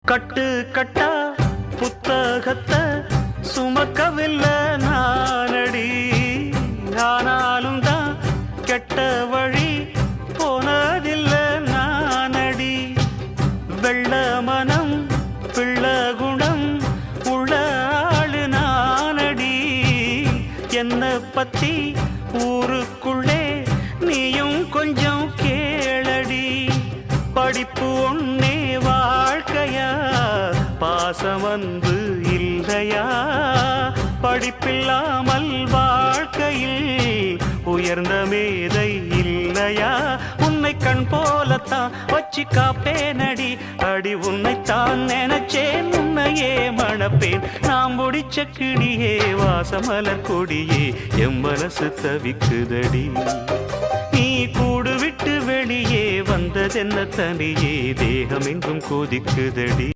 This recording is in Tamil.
கட்டு கட்டா புத்தகத்தை சுமக்கவில்லை நானடி, ஆனாலும் தான் கெட்ட வழி போனதில்லை நானடி. வெள்ள மனம் பிள்ள குணம் உள்ள ஆளு நானடி, என்ன பத்தி ஊருக்குள்ளே நீயும் கொஞ்சம் கேளடி. படிப்பு ஒன்னே வாழ்க்கையா, பாசம் வந்து இல்லையா? படிப்பில்லாமல் வாழ்க்கையில் உயர்ந்த மேதை இல்லையா? உன்னை கண் போலத்தான் வச்சு காப்பேனடி, அடி உன்னைத்தான் நினைச்சேன் உன்னையே மணப்பேன். நாம் முடிச்ச கிளியே வாசமலர் கொடியே எம் மனசு தவிக்குதடி. நீ கூடு விட்டு வெளியே வந்ததென்ன தனியே தேகம் எங்கும் கொதிக்குதடி.